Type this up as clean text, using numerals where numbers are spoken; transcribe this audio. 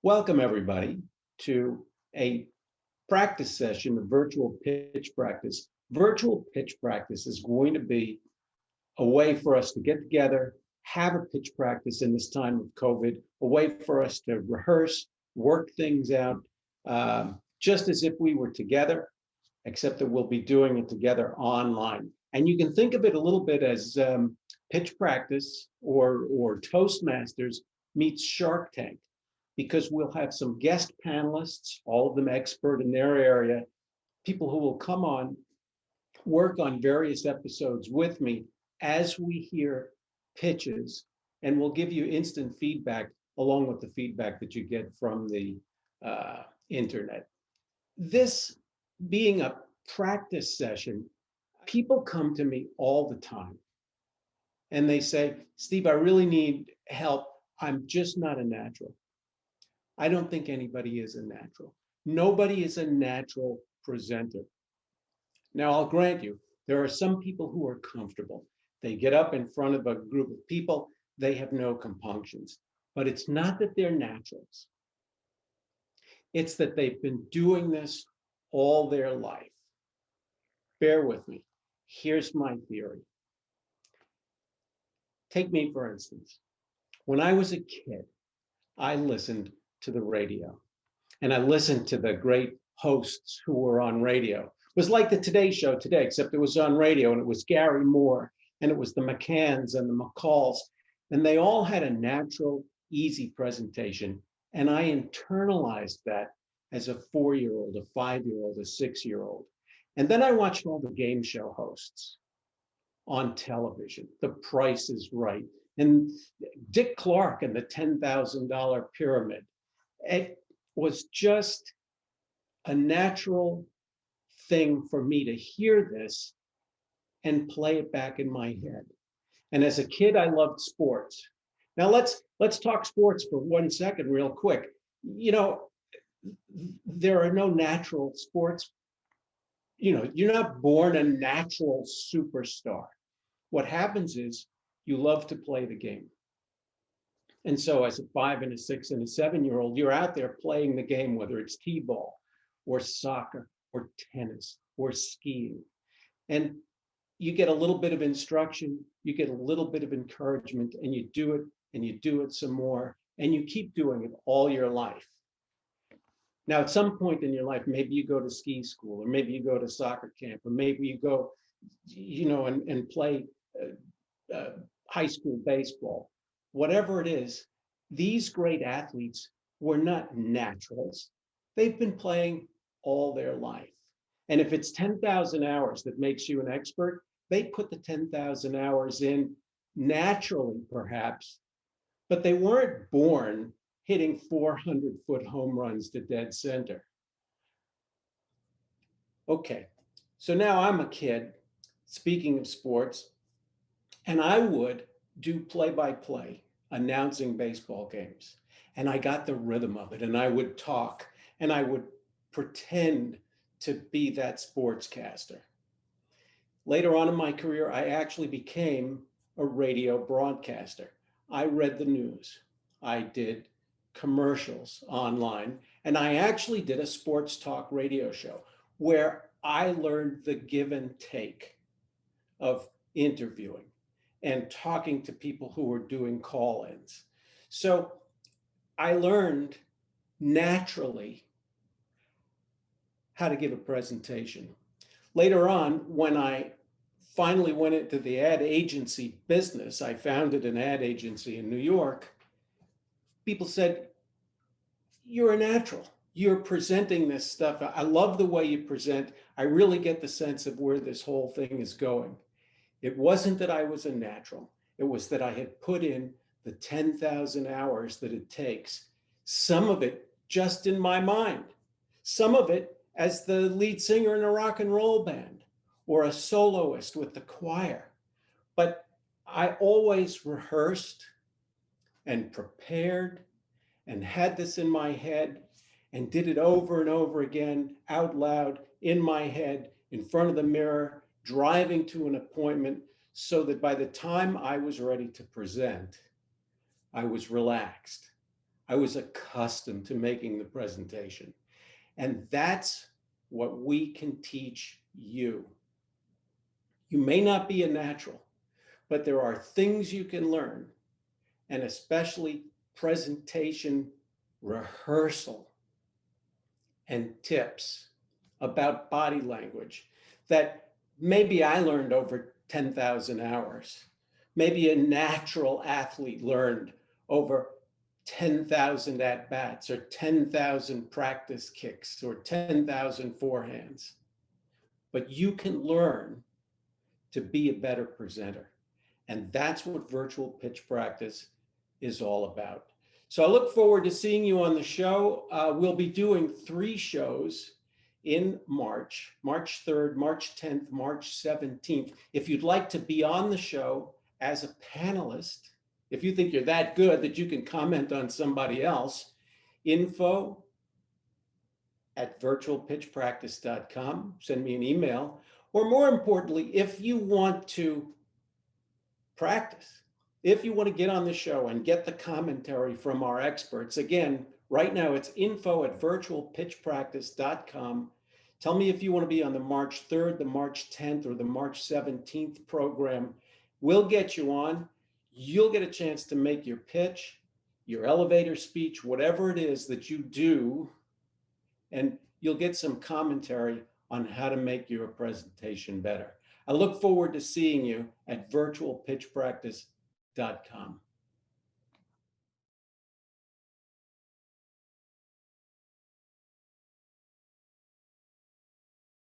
Welcome, everybody, to a practice session of virtual pitch practice. Virtual pitch practice is going to be a way for us to get together, have a pitch practice in this time of COVID, a way for us to rehearse, work things out, just as if we were together, except that we'll be doing it together online. And you can think of it a little bit as pitch practice or Toastmasters meets Shark Tank, because we'll have some guest panelists, all of them expert in their area, people who will come on, work on various episodes with me as we hear pitches, and we'll give you instant feedback along with the feedback that you get from the internet. This being a practice session, people come to me all the time and they say, Steve, I really need help. I'm just not a natural. I don't think anybody is a natural. Nobody is a natural presenter. Now, I'll grant you, there are some people who are comfortable. They get up in front of a group of people, they have no compunctions. But it's not that they're naturals. It's that they've been doing this all their life. Bear with me. Here's my theory. Take me, for instance. When I was a kid, I listened to the radio. And I listened to the great hosts who were on radio. It was like the Today Show today, except it was on radio, and it was Gary Moore, and it was the McCanns and the McCalls, and they all had a natural, easy presentation. And I internalized that as a 4-year-old, a 5-year-old, a 6-year-old. And then I watched all the game show hosts on television. The Price is Right, and Dick Clark and the $10,000 Pyramid. It was just a natural thing for me to hear this and play it back in my head. And as a kid, I loved sports. Now let's talk sports for 1 second real quick. You know, there are no natural sports. You know, you're not born a natural superstar. What happens is you love to play the game. And so as a 5 and a 6 and a 7-year-old, you're out there playing the game, whether it's t-ball or soccer or tennis or skiing. And you get a little bit of instruction, you get a little bit of encouragement, and you do it and you do it some more, and you keep doing it all your life. Now, at some point in your life, maybe you go to ski school, or maybe you go to soccer camp, or maybe you go, and play high school baseball. Whatever it is, these great athletes were not naturals. They've been playing all their life. And if it's 10,000 hours that makes you an expert, they put the 10,000 hours in naturally, perhaps, but they weren't born hitting 400-foot home runs to dead center. Okay, so now I'm a kid, speaking of sports, and I would do play-by-play, announcing baseball games. And I got the rhythm of it, and I would talk, and I would pretend to be that sportscaster. Later on in my career, I actually became a radio broadcaster. I read the news. I did commercials online, and I actually did a sports talk radio show where I learned the give and take of interviewing and talking to people who were doing call-ins. So I learned naturally how to give a presentation. Later on, when I finally went into the ad agency business, I founded an ad agency in New York. People said, you're a natural. You're presenting this stuff. I love the way you present. I really get the sense of where this whole thing is going. It wasn't that I was a natural. It was that I had put in the 10,000 hours that it takes, some of it just in my mind, some of it as the lead singer in a rock and roll band or a soloist with the choir. But I always rehearsed and prepared and had this in my head and did it over and over again out loud in my head, in front of the mirror, driving to an appointment, so that by the time I was ready to present, I was relaxed. I was accustomed to making the presentation. And that's what we can teach you. You may not be a natural, but there are things you can learn, and especially presentation rehearsal and tips about body language that maybe I learned over 10,000 hours. Maybe a natural athlete learned over 10,000 at-bats or 10,000 practice kicks or 10,000 forehands. But you can learn to be a better presenter. And that's what virtual pitch practice is all about. So I look forward to seeing you on the show. We'll be doing 3 shows in March, March 3rd, March 10th, March 17th. If you'd like to be on the show as a panelist, if you think you're that good that you can comment on somebody else, info@virtualpitchpractice.com, send me an email. Or more importantly, if you want to practice, if you want to get on the show and get the commentary from our experts, again, right now it's info@virtualpitchpractice.com. Tell me if you want to be on the March 3rd, the March 10th, or the March 17th program. We'll get you on. You'll get a chance to make your pitch, your elevator speech, whatever it is that you do, and you'll get some commentary on how to make your presentation better. I look forward to seeing you at virtualpitchpractice.com.